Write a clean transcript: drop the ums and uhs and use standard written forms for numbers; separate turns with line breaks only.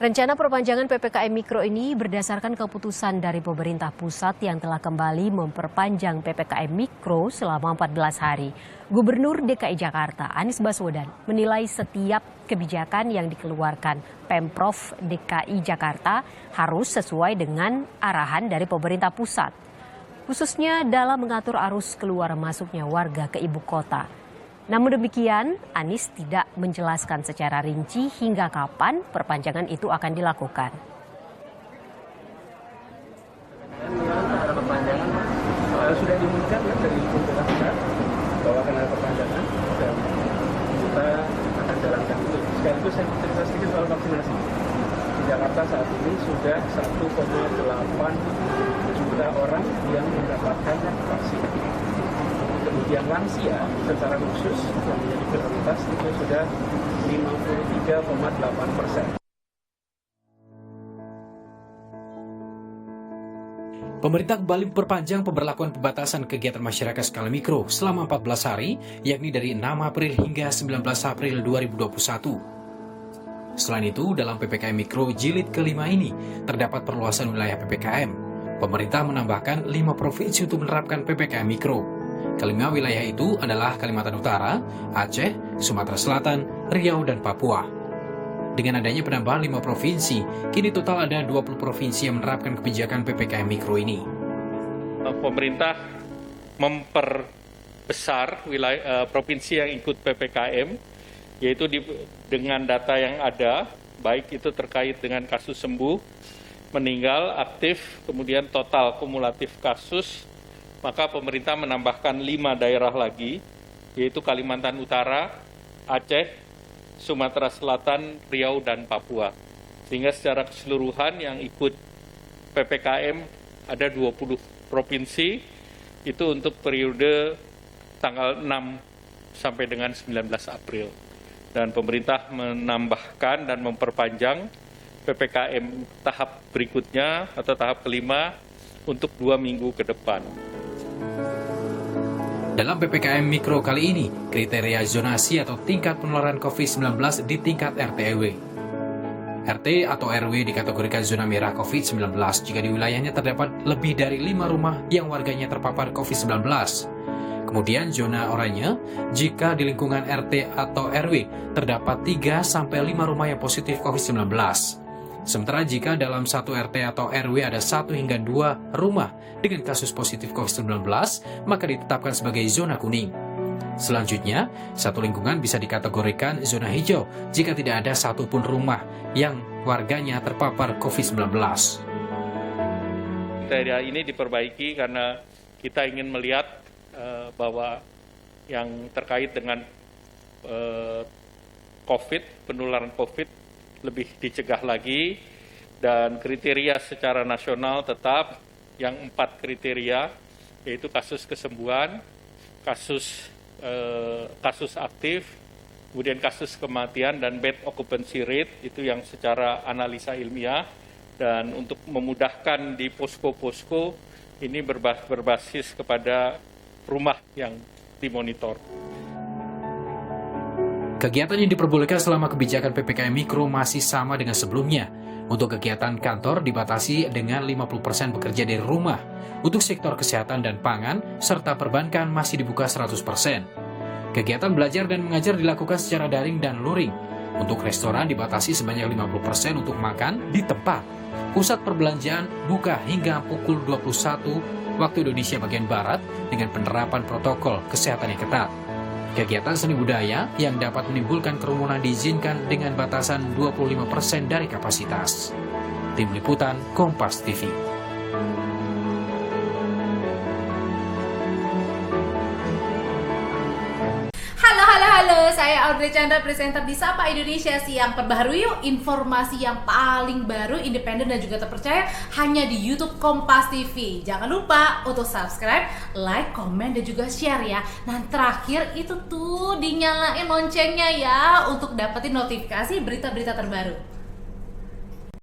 Rencana perpanjangan PPKM Mikro ini berdasarkan keputusan dari pemerintah pusat yang telah kembali memperpanjang PPKM Mikro selama 14 hari. Gubernur DKI Jakarta Anies Baswedan menilai setiap kebijakan yang dikeluarkan Pemprov DKI Jakarta harus sesuai dengan arahan dari pemerintah pusat, khususnya dalam mengatur arus keluar masuknya warga ke ibu kota. Namun demikian, Anies tidak menjelaskan secara rinci hingga kapan perpanjangan itu akan dilakukan.
Sudah diumumkan dari pemerintah pusat bahwa akan ada perpanjangan dan kita akan jalankan itu. Sekaligus saya cerita sedikit soal vaksinasi. Di Jakarta saat ini sudah 1,8 juta orang yang mendapatkan vaksin. Kemudian lansia secara khusus yang menjadi prioritas itu sudah 53,8%.
Pemerintah kembali memperpanjang pemberlakuan pembatasan kegiatan masyarakat skala mikro selama 14 hari, yakni dari 6 April hingga 19 April 2021. Selain itu, dalam PPKM Mikro jilid kelima ini, terdapat perluasan wilayah PPKM. Pemerintah menambahkan 5 provinsi untuk menerapkan PPKM Mikro. Kelima wilayah itu adalah Kalimantan Utara, Aceh, Sumatera Selatan, Riau, dan Papua. Dengan adanya penambahan 5 provinsi, kini total ada 20 provinsi yang menerapkan kebijakan PPKM Mikro ini.
Pemerintah memperbesar wilayah provinsi yang ikut PPKM, yaitu dengan data yang ada, baik itu terkait dengan kasus sembuh, meninggal, aktif, kemudian total kumulatif kasus, maka pemerintah menambahkan 5 daerah lagi, yaitu Kalimantan Utara, Aceh, Sumatera Selatan, Riau, dan Papua. Sehingga secara keseluruhan yang ikut PPKM ada 20 provinsi, itu untuk periode tanggal 6 sampai dengan 19 April. Dan pemerintah menambahkan dan memperpanjang PPKM tahap berikutnya atau tahap kelima untuk 2 minggu ke depan.
Dalam PPKM Mikro kali ini, kriteria zonasi atau tingkat penularan COVID-19 di tingkat RT/RW. RT atau RW dikategorikan zona merah COVID-19 jika di wilayahnya terdapat lebih dari 5 rumah yang warganya terpapar COVID-19. Kemudian zona oranye jika di lingkungan RT atau RW terdapat 3-5 rumah yang positif COVID-19. Sementara jika dalam satu RT atau RW ada 1 hingga 2 rumah dengan kasus positif COVID-19, maka ditetapkan sebagai zona kuning. Selanjutnya, satu lingkungan bisa dikategorikan zona hijau jika tidak ada satupun rumah yang warganya terpapar COVID-19.
Kriteria ini diperbaiki karena kita ingin melihat bahwa yang terkait dengan COVID, penularan COVID, lebih dicegah lagi, dan kriteria secara nasional tetap yang 4 kriteria, yaitu kasus kesembuhan, kasus aktif, kemudian kasus kematian, dan bed occupancy rate, itu yang secara analisa ilmiah, dan untuk memudahkan di posko-posko ini berbasis kepada rumah yang dimonitor.
Kegiatan yang diperbolehkan selama kebijakan PPKM Mikro masih sama dengan sebelumnya. Untuk kegiatan kantor dibatasi dengan 50% bekerja dari rumah. Untuk sektor kesehatan dan pangan, serta perbankan masih dibuka 100%. Kegiatan belajar dan mengajar dilakukan secara daring dan luring. Untuk restoran dibatasi sebanyak 50% untuk makan di tempat. Pusat perbelanjaan buka hingga pukul 21 waktu Indonesia bagian Barat dengan penerapan protokol kesehatan yang ketat. Kegiatan seni budaya yang dapat menimbulkan kerumunan diizinkan dengan batasan 25% dari kapasitas. Tim Liputan Kompas TV.
Halo, saya Audrey Chandra, presenter di Sapa Indonesia Siang. Perbaharui yuk informasi yang paling baru, independen dan juga terpercaya hanya di YouTube Kompas TV. Jangan lupa untuk subscribe, like, komen, dan juga share ya. Nah terakhir itu tuh dinyalain loncengnya ya untuk dapetin notifikasi berita-berita terbaru.